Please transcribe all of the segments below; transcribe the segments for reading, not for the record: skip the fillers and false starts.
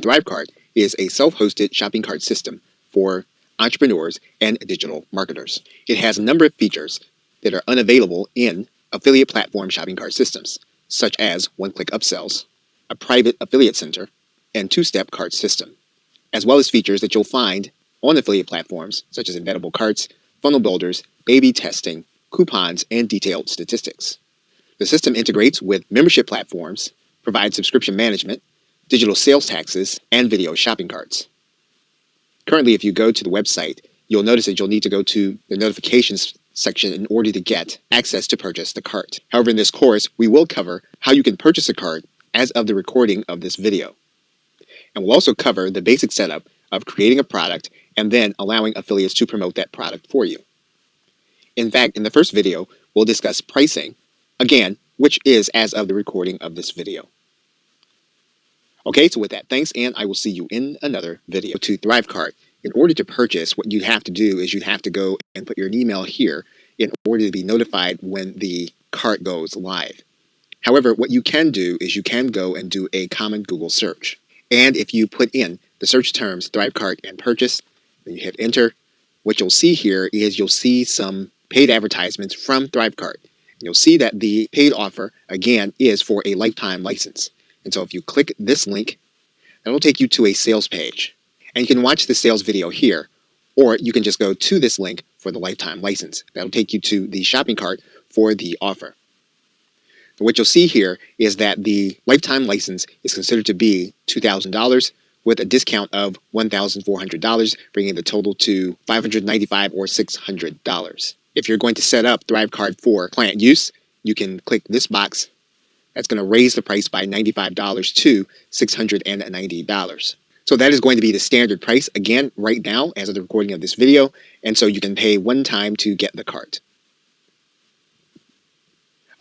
Thrivecart is a self-hosted shopping cart system for entrepreneurs and digital marketers. It has a number of features that are unavailable in affiliate platform shopping cart systems, such as one-click upsells, a private affiliate center, and two-step cart system, as well as features that you'll find on affiliate platforms such as embeddable carts, funnel builders, A/B testing, coupons, and detailed statistics. The system integrates with membership platforms, provides subscription management, digital sales taxes, and video shopping carts. Currently, if you go to the website, you'll notice that you'll need to go to the notifications section in order to get access to purchase the cart. However, in this course, we will cover how you can purchase a cart as of the recording of this video. And we'll also cover the basic setup of creating a product and then allowing affiliates to promote that product for you. In fact, in the first video, we'll discuss pricing, again, which is as of the recording of this video. Okay, so with that, thanks, and I will see you in another video. To Thrivecart, in order to purchase, what you have to do is you have to go and put your email here in order to be notified when the cart goes live. However, what you can do is you can go and do a common Google search. And if you put in the search terms Thrivecart and purchase, then you hit enter, what you'll see here is you'll see some paid advertisements from Thrivecart. You'll see that the paid offer, again, is for a lifetime license. And so if you click this link, that'll take you to a sales page. And you can watch the sales video here, or you can just go to this link for the lifetime license. That'll take you to the shopping cart for the offer. And what you'll see here is that the lifetime license is considered to be $2,000 with a discount of $1,400, bringing the total to $595 or $600. If you're going to set up Thrivecart for client use, you can click this box. That's going to raise the price by $95 to $690. So that is going to be the standard price, again, right now, as of the recording of this video. And so you can pay one time to get the cart.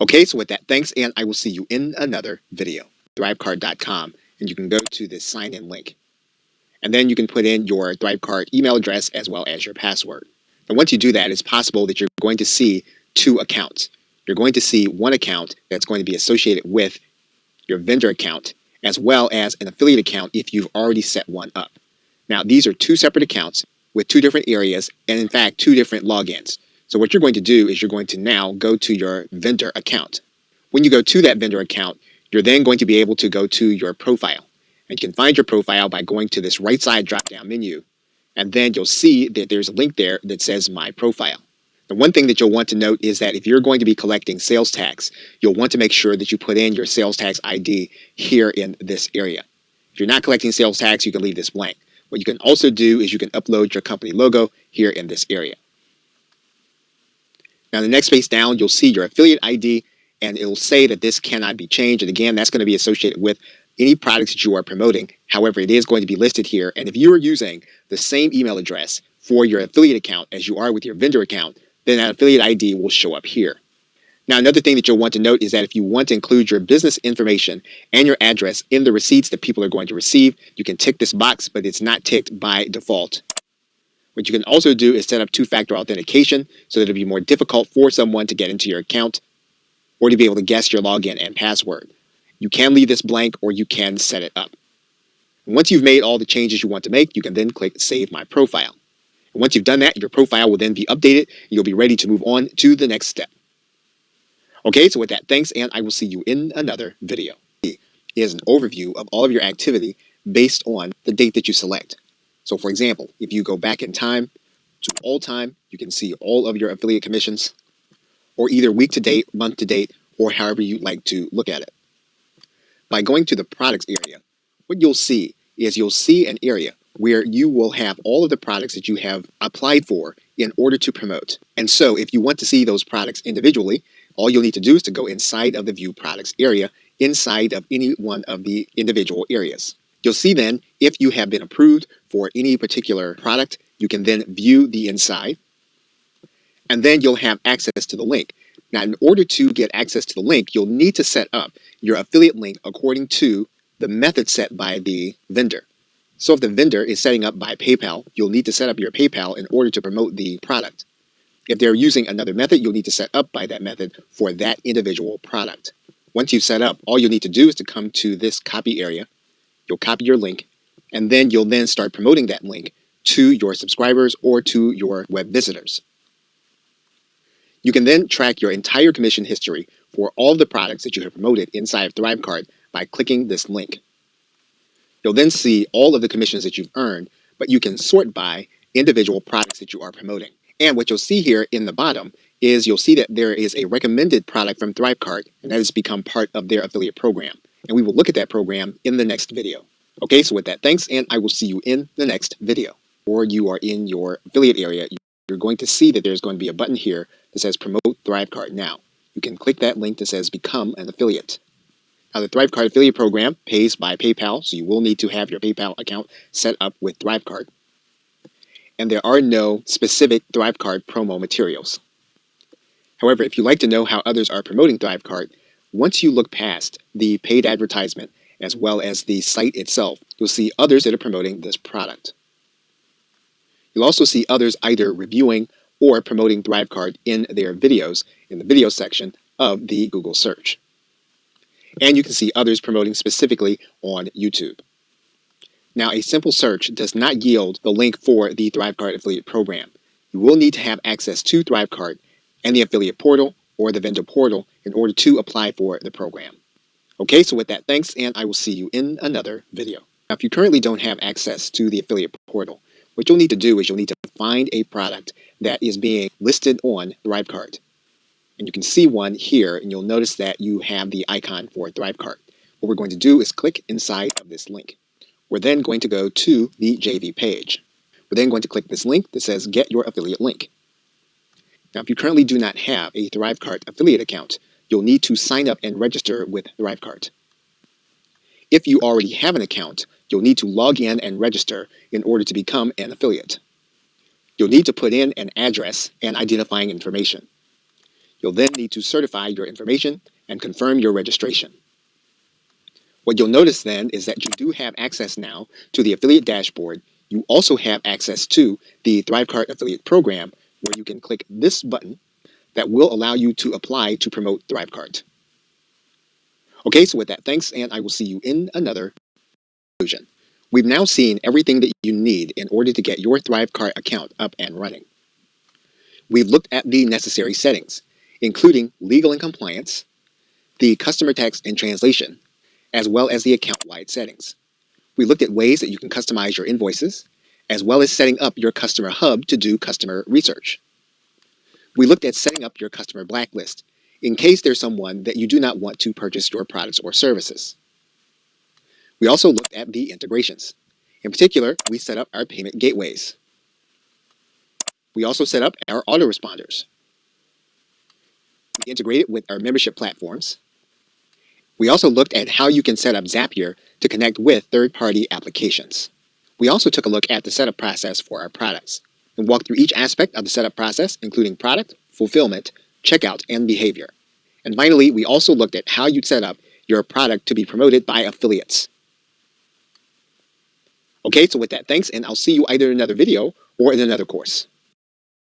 Okay, so with that, thanks, and I will see you in another video. Thrivecart.com, and you can go to this sign-in link. And then you can put in your Thrivecart email address as well as your password. And once you do that, it's possible that you're going to see two accounts. You're going to see one account that's going to be associated with your vendor account, as well as an affiliate account if you've already set one up. Now, these are two separate accounts with two different areas, and in fact, two different logins. So what you're going to do is you're going to now go to your vendor account. When you go to that vendor account, you're then going to be able to go to your profile. And you can find your profile by going to this right side drop-down menu. And then you'll see that there's a link there that says My Profile. The one thing that you'll want to note is that if you're going to be collecting sales tax, you'll want to make sure that you put in your sales tax ID here in this area. If you're not collecting sales tax, you can leave this blank. What you can also do is you can upload your company logo here in this area. Now, the next space down, you'll see your affiliate ID, and it'll say that this cannot be changed. And again, that's going to be associated with any products that you are promoting. However, it is going to be listed here. And if you are using the same email address for your affiliate account as you are with your vendor account, then that affiliate ID will show up here. Now, another thing that you'll want to note is that if you want to include your business information and your address in the receipts that people are going to receive, you can tick this box, but it's not ticked by default. What you can also do is set up two-factor authentication so that it'll be more difficult for someone to get into your account or to be able to guess your login and password. You can leave this blank or you can set it up. And once you've made all the changes you want to make, you can then click Save My Profile. And once you've done that, your profile will then be updated. And you'll be ready to move on to the next step. Okay, so with that, thanks, and I will see you in another video. Here's an overview of all of your activity based on the date that you select. So for example, if you go back in time to all time, you can see all of your affiliate commissions, or either week to date, month to date, or however you like to look at it. By going to the products area, what you'll see is you'll see an area where you will have all of the products that you have applied for in order to promote. And so if you want to see those products individually, all you'll need to do is to go inside of the View Products area, inside of any one of the individual areas. You'll see then, if you have been approved for any particular product, you can then view the inside, and then you'll have access to the link. Now, in order to get access to the link, you'll need to set up your affiliate link according to the method set by the vendor. So if the vendor is setting up by PayPal, you'll need to set up your PayPal in order to promote the product. If they're using another method, you'll need to set up by that method for that individual product. Once you've set up, all you'll need to do is to come to this copy area. You'll copy your link, And then you'll then start promoting that link to your subscribers or to your web visitors. You can then track your entire commission history for all of the products that you have promoted inside of Thrivecart by clicking this link. You'll then see all of the commissions that you've earned, but you can sort by individual products that you are promoting. And what you'll see here in the bottom is you'll see that there is a recommended product from Thrivecart, and that has become part of their affiliate program. And we will look at that program in the next video. Okay, so with that, thanks, and I will see you in the next video. Or you are in your affiliate area, you're going to see that there's going to be a button here that says Promote Thrivecart Now. You can click that link that says Become an Affiliate. Now, the Thrivecart affiliate program pays by PayPal, so you will need to have your PayPal account set up with Thrivecart. And there are no specific Thrivecart promo materials. However, if you'd like to know how others are promoting Thrivecart, once you look past the paid advertisement as well as the site itself, you'll see others that are promoting this product. You'll also see others either reviewing or promoting Thrivecart in their videos in the video section of the Google search. And you can see others promoting specifically on YouTube. Now, a simple search does not yield the link for the Thrivecart affiliate program. You will need to have access to Thrivecart and the affiliate portal or the vendor portal in order to apply for the program. Okay, so with that, thanks, and I will see you in another video. Now, if you currently don't have access to the affiliate portal, what you'll need to do is you'll need to find a product that is being listed on Thrivecart. And you can see one here, and you'll notice that you have the icon for Thrivecart. What we're going to do is click inside of this link. We're then going to go to the JV page. We're then going to click this link that says Get Your Affiliate Link. Now, if you currently do not have a Thrivecart affiliate account, you'll need to sign up and register with Thrivecart. If you already have an account, you'll need to log in and register in order to become an affiliate. You'll need to put in an address and identifying information. You'll then need to certify your information and confirm your registration. What you'll notice then is that you do have access now to the affiliate dashboard. You also have access to the Thrivecart affiliate program, where you can click this button that will allow you to apply to promote Thrivecart. Okay, so with that, thanks, and I will see you in another conclusion. We've now seen everything that you need in order to get your Thrivecart account up and running. We've looked at the necessary settings, including legal and compliance, the customer text and translation, as well as the account-wide settings. We looked at ways that you can customize your invoices, as well as setting up your customer hub to do customer research. We looked at setting up your customer blacklist in case there's someone that you do not want to purchase your products or services. We also looked at the integrations. In particular, we set up our payment gateways. We also set up our autoresponders. We integrated with our membership platforms. We also looked at how you can set up Zapier to connect with third-party applications. We also took a look at the setup process for our products and walked through each aspect of the setup process, including product, fulfillment, checkout, and behavior. And finally, we also looked at how you'd set up your product to be promoted by affiliates. Okay, so with that, thanks, and I'll see you either in another video or in another course.